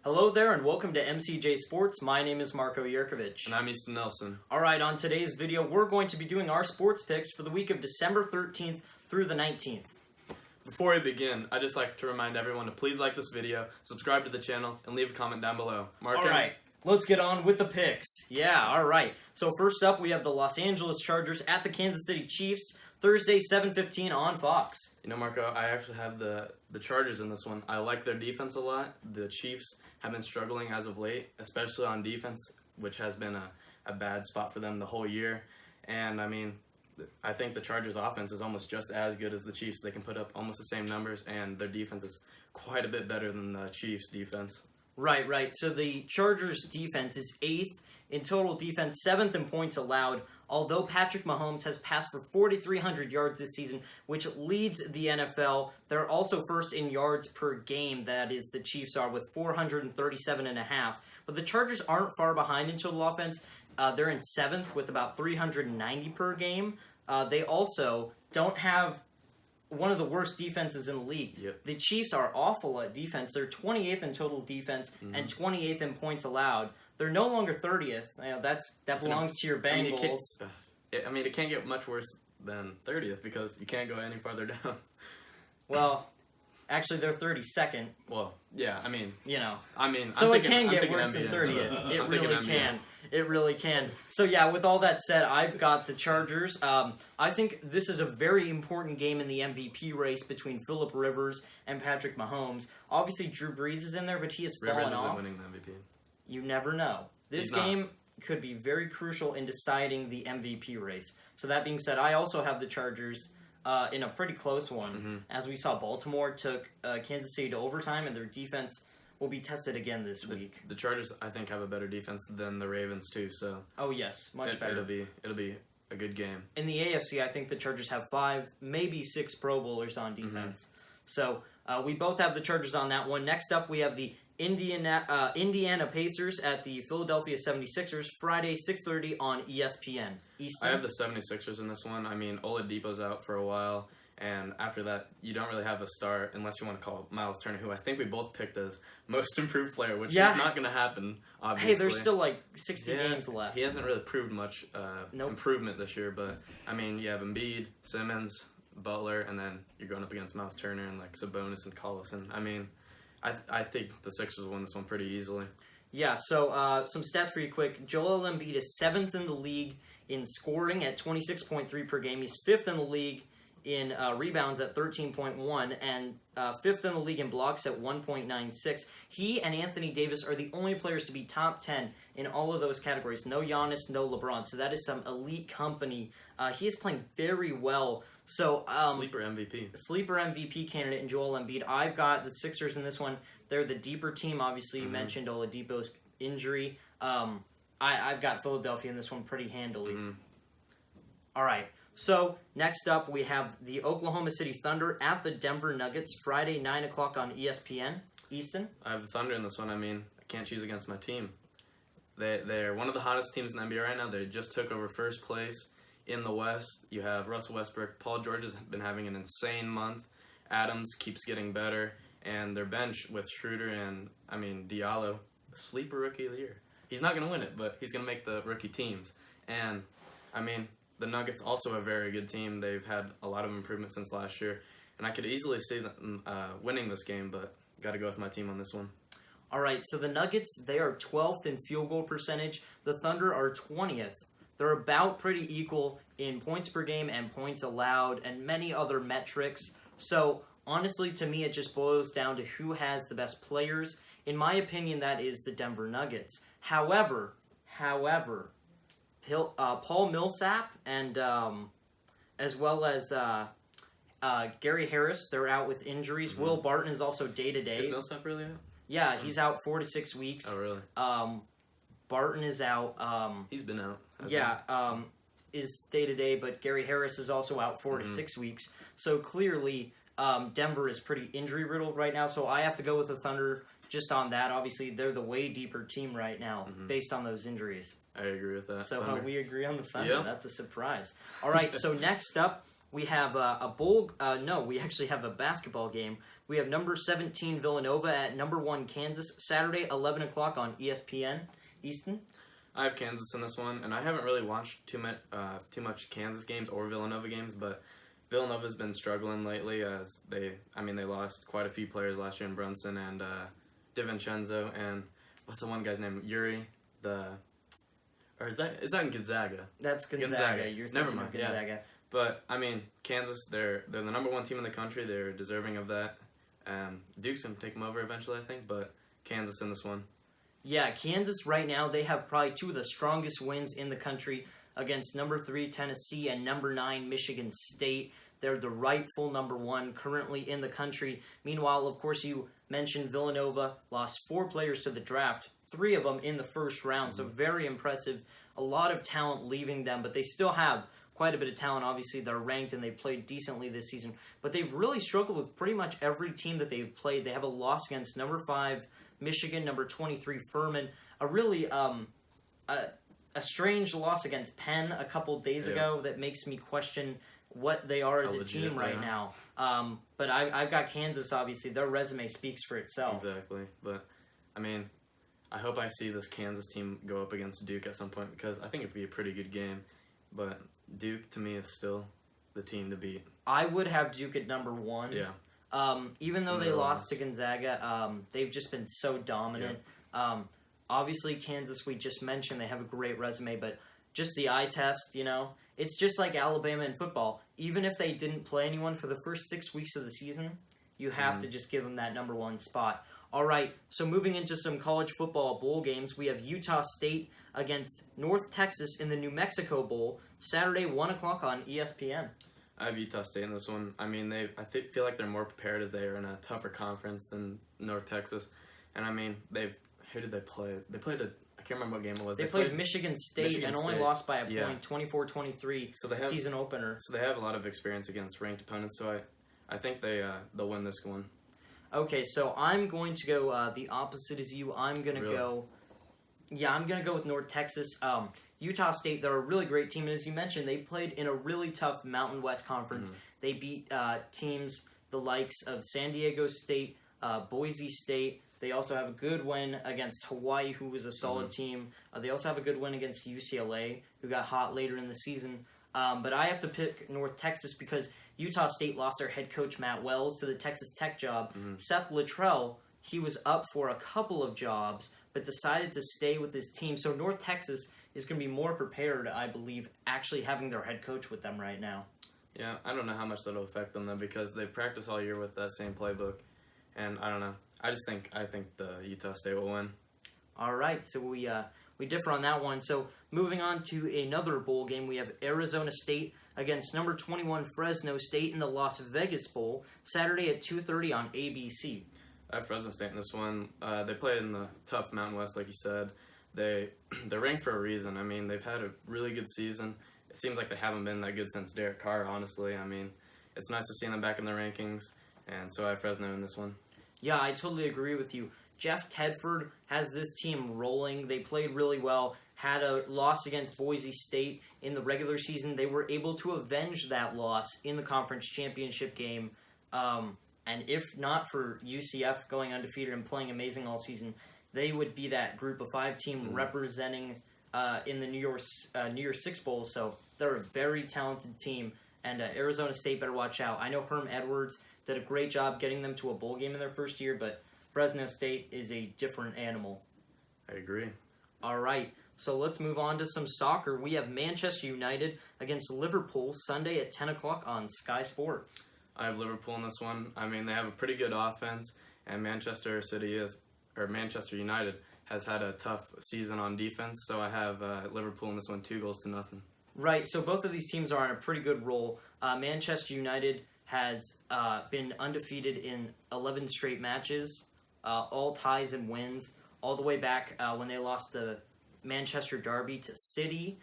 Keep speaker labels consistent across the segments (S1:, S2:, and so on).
S1: Hello there and welcome to MCJ Sports. My name is Marco Yerkovich.
S2: And I'm Easton Nelson.
S1: Alright, on today's video, we're going to be doing our sports picks for the week of December 13th through the 19th.
S2: Before we begin, I'd just like to remind everyone to please like this video, subscribe to the channel, and leave a comment down below. Marco?
S1: Alright, let's get on with the picks. Yeah, alright. So first up, we have the Los Angeles Chargers at the Kansas City Chiefs, Thursday, 7:15 on Fox.
S2: You know, Marco, I actually have the Chargers in this one. I like their defense a lot. The Chiefs have been struggling as of late, especially on defense, which has been a bad spot for them the whole year. And, I mean, I think the Chargers' offense is almost just as good as the Chiefs. They can put up almost the same numbers, and their defense is quite a bit better than the Chiefs' defense.
S1: Right. So the Chargers' defense is 8th in total defense, 7th in points allowed, although Patrick Mahomes has passed for 4,300 yards this season, which leads the NFL. They're also first in yards per game, that is, the Chiefs are, with 437.5. But the Chargers aren't far behind in total offense. They're in 7th with about 390 per game. They also don't have one of the worst defenses in the league.
S2: Yep.
S1: The Chiefs are awful at defense. They're 28th in total defense and 28th in points allowed. They're no longer 30th. That belongs to your Bengals.
S2: I mean, it can't get much worse than 30th because you can't go any farther down.
S1: Well, actually, they're 32nd.
S2: Well, yeah, I mean.
S1: So it can get worse than 30th. It really can. It really can. So, yeah, with all that said, I've got the Chargers. I think this is a very important game in the MVP race between Phillip Rivers and Patrick Mahomes. Obviously, Drew Brees is in there, but he has fallen
S2: Rivers
S1: off.
S2: isn't winning the MVP.
S1: You never know. This game could be very crucial in deciding the MVP race. So that being said, I also have the Chargers in a pretty close one. As we saw, Baltimore took Kansas City to overtime, and their defense will be tested again this week.
S2: The Chargers, I think, have a better defense than the Ravens too. So
S1: oh yes, much better.
S2: It'll be a good game.
S1: In the AFC, I think the Chargers have 5, maybe 6 Pro Bowlers on defense. So we both have the Chargers on that one. Next up, we have the Indiana Pacers at the Philadelphia 76ers, Friday, 6:30 on ESPN. Eastern.
S2: I have the 76ers in this one. I mean, Oladipo's out for a while, and after that, you don't really have a star unless you want to call Miles Turner, who I think we both picked as most improved player, which is not going to happen, obviously.
S1: Hey, there's still like 60 games left.
S2: He hasn't really proved much improvement this year, but, I mean, you have Embiid, Simmons, Butler, and then you're going up against Miles Turner and, like, Sabonis and Collison. I mean, I think the Sixers won this one pretty easily. Yeah,
S1: so some stats for you quick. Joel Embiid is 7th in the league in scoring at 26.3 per game. He's 5th in the league in rebounds at 13.1 and 5th in the league in blocks at 1.96. He and Anthony Davis are the only players to be top 10 in all of those categories. No Giannis, no LeBron. So that is some elite company. He is playing very well. So
S2: Sleeper MVP
S1: candidate in Joel Embiid. I've got the Sixers in this one. They're the deeper team. Obviously, you mentioned Oladipo's injury. I've got Philadelphia in this one pretty handily. All right. So, next up, we have the Oklahoma City Thunder at the Denver Nuggets, Friday, 9 o'clock on ESPN. Easton?
S2: I have the Thunder in this one. I mean, I can't choose against my team. They're one of the hottest teams in the NBA right now. They just took over first place in the West. You have Russell Westbrook. Paul George has been having an insane month. Adams keeps getting better. And their bench with Schroeder and, Diallo, sleeper rookie of the year. He's not going to win it, but he's going to make the rookie teams. And, the Nuggets also a very good team. They've had a lot of improvement since last year. And I could easily see them winning this game, but got to go with my team on this one.
S1: All right, so the Nuggets, they are 12th in field goal percentage. The Thunder are 20th. They're about pretty equal in points per game and points allowed and many other metrics. So, honestly, to me, it just boils down to who has the best players. In my opinion, that is the Denver Nuggets. However, Paul Millsap and as well as Gary Harris, they're out with injuries. Will Barton is also day-to-day.
S2: Is Millsap really out?
S1: Yeah, he's out 4 to 6 weeks.
S2: Oh, really?
S1: Barton is out.
S2: He's been out.
S1: Is day-to-day, but Gary Harris is also out 4 to 6 weeks. So clearly, Denver is pretty injury-riddled right now, so I have to go with the Thunder just on that. Obviously, they're the way deeper team right now based on those injuries.
S2: I agree with that.
S1: So we agree on the Thunder.
S2: Yep.
S1: That's a surprise. All right, so next up, we have we actually have a basketball game. We have number 17 Villanova at number 1 Kansas, Saturday, 11 o'clock on ESPN Easton.
S2: I have Kansas in this one, and I haven't really watched too much Kansas games or Villanova games, but Villanova's been struggling lately as they lost quite a few players last year in Brunson and DiVincenzo and what's the one guy's name? Yuri, or is that in Gonzaga?
S1: That's Gonzaga. You're
S2: Never mind.
S1: Gonzaga.
S2: Yeah. But I mean, Kansas, they're the number 1 team in the country. They're deserving of that. Duke's gonna take them over eventually, I think. But Kansas in this one.
S1: Yeah, Kansas right now, they have probably 2 of the strongest wins in the country against number 3 Tennessee and number 9 Michigan State. They're the rightful number 1 currently in the country. Meanwhile, of course, you mentioned Villanova lost 4 players to the draft, 3 of them in the first round, so very impressive. A lot of talent leaving them, but they still have quite a bit of talent. Obviously, they're ranked and they played decently this season, but they've really struggled with pretty much every team that they've played. They have a loss against number 5 Michigan, number 23 Furman, a really a strange loss against Penn a couple days ago that makes me question what they are as a team right now. But I've got Kansas, obviously. Their resume speaks for itself.
S2: Exactly. But, I mean, I hope I see this Kansas team go up against Duke at some point because I think it'd be a pretty good game. But Duke, to me, is still the team to beat.
S1: I would have Duke at number 1.
S2: Yeah.
S1: Even though they lost to Gonzaga, they've just been so dominant. Yeah. Obviously, Kansas, we just mentioned, they have a great resume, but just the eye test, it's just like Alabama in football. Even if they didn't play anyone for the first 6 weeks of the season, you have to just give them that number 1 spot. All right, so moving into some college football bowl games, we have Utah State against North Texas in the New Mexico Bowl, Saturday, 1 o'clock on ESPN.
S2: I have Utah State in this one. I mean, feel like they're more prepared as they are in a tougher conference than North Texas. And I mean, who did they play? They played I can't remember what game it was.
S1: They played Michigan State and only lost by a point, 24-23, season opener.
S2: So they have a lot of experience against ranked opponents, so I think they'll win this one.
S1: Okay, so I'm going to go the opposite as you. I'm going to go with North Texas. Utah State, they're a really great team, and as you mentioned, they played in a really tough Mountain West Conference. They beat teams the likes of San Diego State, Boise State. They also have a good win against Hawaii, who was a solid team. They also have a good win against UCLA, who got hot later in the season. But I have to pick North Texas because Utah State lost their head coach, Matt Wells, to the Texas Tech job. Seth Littrell, he was up for a couple of jobs, but decided to stay with his team. So North Texas is going to be more prepared, I believe, actually having their head coach with them right now.
S2: Yeah, I don't know how much that'll affect them, though, because they've practiced all year with that same playbook. And I don't know. I think the Utah State will win.
S1: All right, so we differ on that one. So moving on to another bowl game, we have Arizona State against number 21 Fresno State in the Las Vegas Bowl, Saturday at 2:30 on ABC.
S2: I have Fresno State in this one. They play in the tough Mountain West, like you said. They're ranked for a reason. I mean, they've had a really good season. It seems like they haven't been that good since Derek Carr, honestly. I mean, it's nice to see them back in the rankings, and so I have Fresno in this one.
S1: Yeah, I totally agree with you. Jeff Tedford has this team rolling. They played really well, had a loss against Boise State in the regular season. They were able to avenge that loss in the conference championship game. And if not for UCF going undefeated and playing amazing all season, they would be that group of 5 team representing in the New Year's Six Bowl. So they're a very talented team, and Arizona State better watch out. I know Herm Edwards did a great job getting them to a bowl game in their first year, but Fresno State is a different animal.
S2: I agree.
S1: All right, so let's move on to some soccer. We have Manchester United against Liverpool Sunday at 10 o'clock on Sky Sports.
S2: I have Liverpool in this one. I mean, they have a pretty good offense, and Manchester United has had a tough season on defense, so I have Liverpool in this one 2-0.
S1: Right, so both of these teams are on a pretty good roll. Manchester United has been undefeated in 11 straight matches, all ties and wins, all the way back when they lost the Manchester Derby to City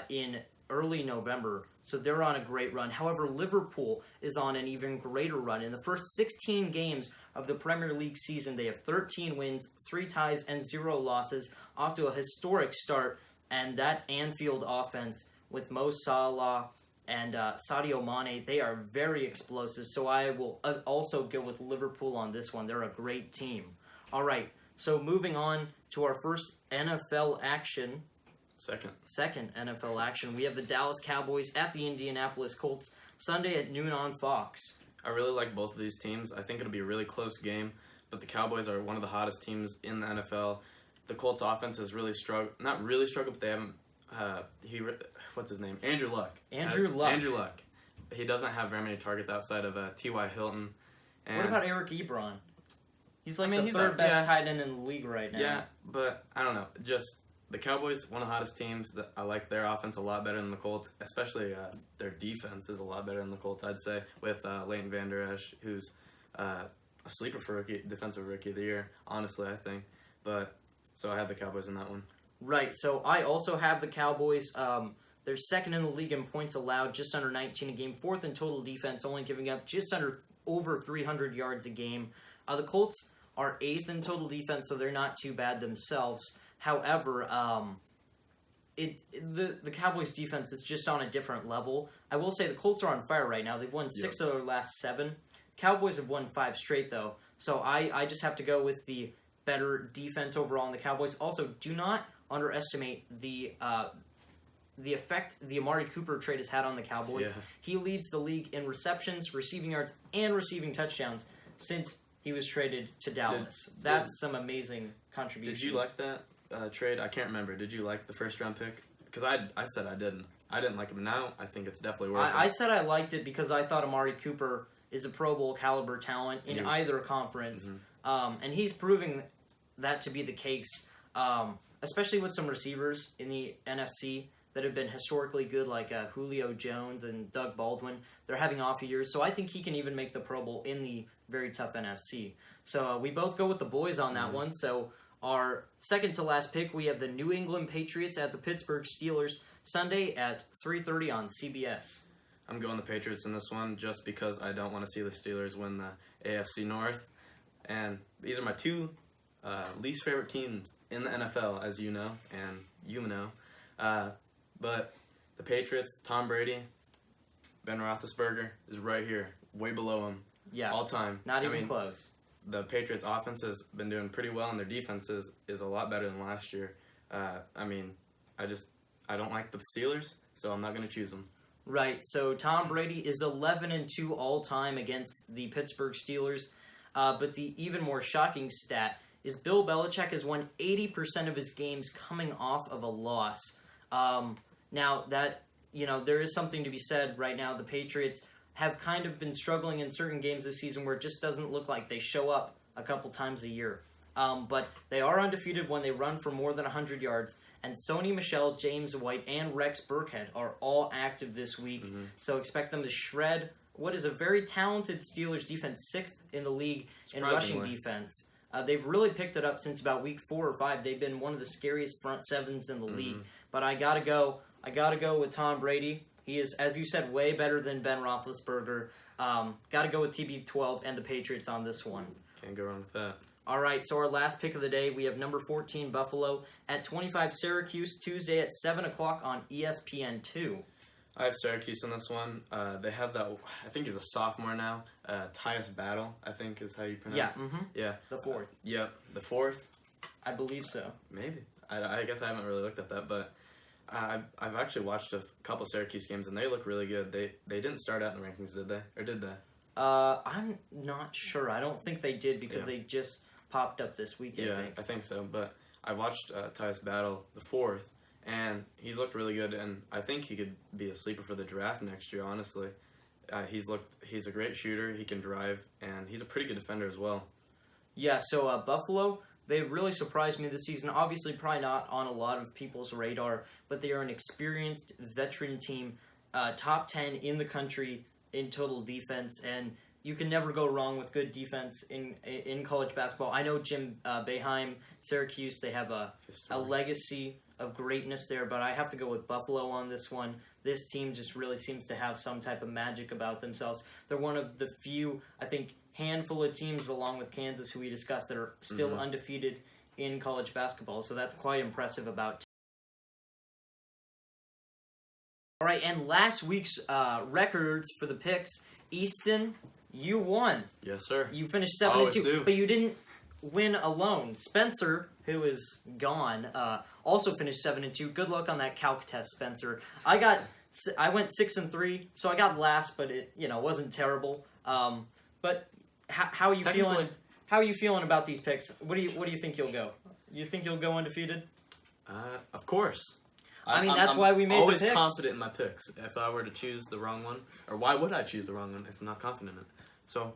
S1: in early November. So they're on a great run. However, Liverpool is on an even greater run. In the first 16 games of the Premier League season, they have 13 wins, 3 ties, and 0 losses, off to a historic start. And that Anfield offense with Mo Salah, and Sadio Mane, they are very explosive. So I will also go with Liverpool on this one. They're a great team. All right, so moving on to our first NFL action. Second NFL action. We have the Dallas Cowboys at the Indianapolis Colts Sunday at noon on Fox.
S2: I really like both of these teams. I think it'll be a really close game, but the Cowboys are one of the hottest teams in the NFL. The Colts offense has really struggled. Not really struggled, but they haven't. What's his name? Andrew Luck.
S1: Andrew Luck.
S2: Andrew Luck. He doesn't have very many targets outside of T.Y. Hilton. And
S1: What about Eric Ebron? He's like
S2: he's
S1: the third
S2: a-
S1: best
S2: yeah.
S1: tight end in the league right now.
S2: Yeah, but I don't know. Just the Cowboys, one of the hottest teams. I like their offense a lot better than the Colts, especially their defense is a lot better than the Colts, I'd say, with Leighton Vander Esch, who's a sleeper for defensive rookie of the year, honestly, I think. But so I have the Cowboys in that one.
S1: Right, so I also have the Cowboys. They're second in the league in points allowed, just under 19 a game. Fourth in total defense, only giving up just over 300 yards a game. The Colts are eighth in total defense, so they're not too bad themselves. However, the Cowboys' defense is just on a different level. I will say the Colts are on fire right now. They've won 6 of their last 7. Cowboys have won 5 straight, though. So I just have to go with the better defense overall in the Cowboys. Also, do not underestimate the effect the Amari Cooper trade has had on the Cowboys.
S2: Yeah.
S1: He leads the league in receptions, receiving yards, and receiving touchdowns since he was traded to Dallas. That's some amazing contributions.
S2: Did you like that trade? I can't remember. Did you like the first round pick? Because I said I didn't. I didn't like him. Now I think it's definitely worth it.
S1: I said I liked it because I thought Amari Cooper is a Pro Bowl caliber talent in either conference. And he's proving that to be the case, especially with some receivers in the NFC that have been historically good, like Julio Jones and Doug Baldwin. They're having off years, so I think he can even make the Pro Bowl in the very tough NFC. So we both go with the boys on that one. So our second to last pick, we have the New England Patriots at the Pittsburgh Steelers Sunday at 3:30 on CBS.
S2: I'm going the Patriots in this one just because I don't want to see the Steelers win the AFC North. And these are my two least favorite teams in the NFL, as you know, and you know. But the Patriots, Tom Brady, Ben Roethlisberger is right here, way below him.
S1: Yeah,
S2: all time.
S1: Not even close.
S2: The Patriots' offense has been doing pretty well, and their defense is a lot better than last year. I don't like the Steelers, so I'm not going to choose them.
S1: Right, so Tom Brady is 11-2 all-time against the Pittsburgh Steelers. But the even more shocking stat is Bill Belichick has won 80% of his games coming off of a loss. Now, that, there is something to be said right now. The Patriots have kind of been struggling in certain games this season where it just doesn't look like they show up a couple times a year. But they are undefeated when they run for more than 100 yards. And Sony Michel, James White, and Rex Burkhead are all active this week. So expect them to shred what is a very talented Steelers defense, 6th in the league in rushing defense. They've really picked it up since about week 4 or 5. They've been one of the scariest front sevens in the league. But I gotta go with Tom Brady. He is, as you said, way better than Ben Roethlisberger. Gotta go with TB12 and the Patriots on this one.
S2: Can't go wrong with that.
S1: All right, so our last pick of the day, we have number 14 Buffalo at 25 Syracuse Tuesday at 7 o'clock on ESPN2.
S2: I have Syracuse in this one. They have that, I think he's a sophomore now, Tyus Battle, I think is how you pronounce it. Yeah.
S1: The 4th.
S2: Yep, the 4th.
S1: I believe so.
S2: Maybe. I guess I haven't really looked at that, but I've actually watched a couple Syracuse games, and they look really good. They didn't start out in the rankings, did they? Or did they?
S1: I'm not sure. I don't think they did because they just popped up this week,
S2: I think so. But I watched Tyus Battle, the 4th, and he's looked really good, and I think he could be a sleeper for the draft next year, honestly. He's a great shooter, he can drive, and he's a pretty good defender as well. Yeah,
S1: so Buffalo, they really surprised me this season. Obviously, probably not on a lot of people's radar, but they are an experienced veteran team, top 10 in the country in total defense, and you can never go wrong with good defense in college basketball. I know Jim Boeheim, Syracuse, they have a legacy of greatness there, but I have to go with Buffalo on this one. This team just really seems to have some type of magic about themselves. They're one of the few, I think, handful of teams, along with Kansas, who we discussed, that are still undefeated in college basketball. So that's quite impressive about. All right, and last week's records for the picks, Easton, you won.
S2: Yes, sir.
S1: You finished 7-2,
S2: Always do.
S1: but you didn't win alone. Spencer, who is gone, also finished 7-2. Good luck on that calc test, Spencer. I went 6-3, so I got last, but it wasn't terrible. But how are you feeling? How are you feeling about these picks? What do you think you'll go? You think you'll go undefeated?
S2: Of course.
S1: I mean, that's why we made
S2: always
S1: the picks.
S2: confident in my picks. If I were to choose the wrong one, or why would I choose the wrong one if I'm not confident in it? So,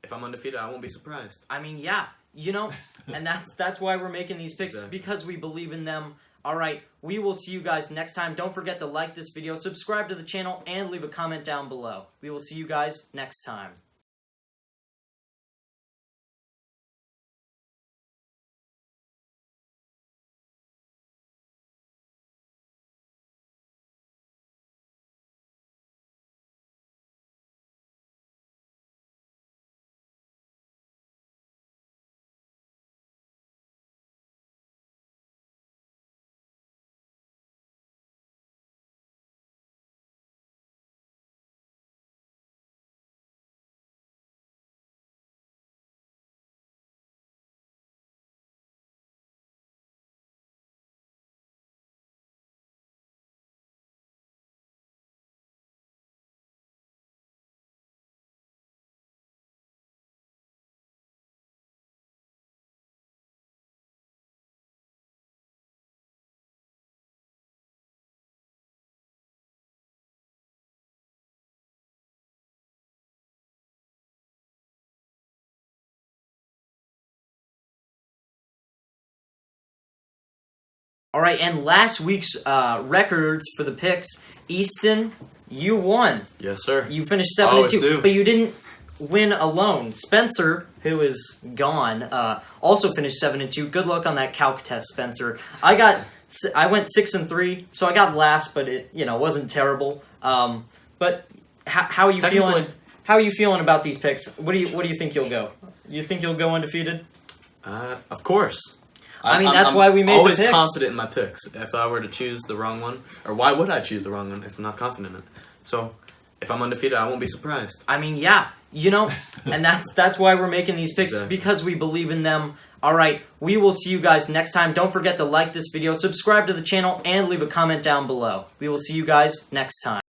S2: if I'm undefeated, I won't be surprised.
S1: I mean, yeah, and that's why we're making these picks,
S2: Exactly.
S1: because we believe in them. All right, we will see you guys next time. Don't forget to like this video, subscribe to the channel, and leave a comment down below. We will see you guys next time. All right, and last week's records for the picks, Easton, you won.
S2: Yes, sir.
S1: You finished
S2: Always
S1: 7-2,
S2: do.
S1: but you didn't win alone. Spencer, who is gone, also finished 7-2. Good luck on that calc test, Spencer. I went 6-3, so I got last, but it wasn't terrible. But how are you feeling? How are you feeling about these picks? What do you think you'll go? You think you'll go undefeated?
S2: Of course.
S1: I mean, that's why we made the
S2: always
S1: picks.
S2: confident in my picks. If I were to choose the wrong one, or why would I choose the wrong one if I'm not confident in it? So, if I'm undefeated, I won't be surprised.
S1: I mean, yeah, and that's why we're making these picks,
S2: Exactly.
S1: because we believe in them. All right, we will see you guys next time. Don't forget to like this video, subscribe to the channel, and leave a comment down below. We will see you guys next time.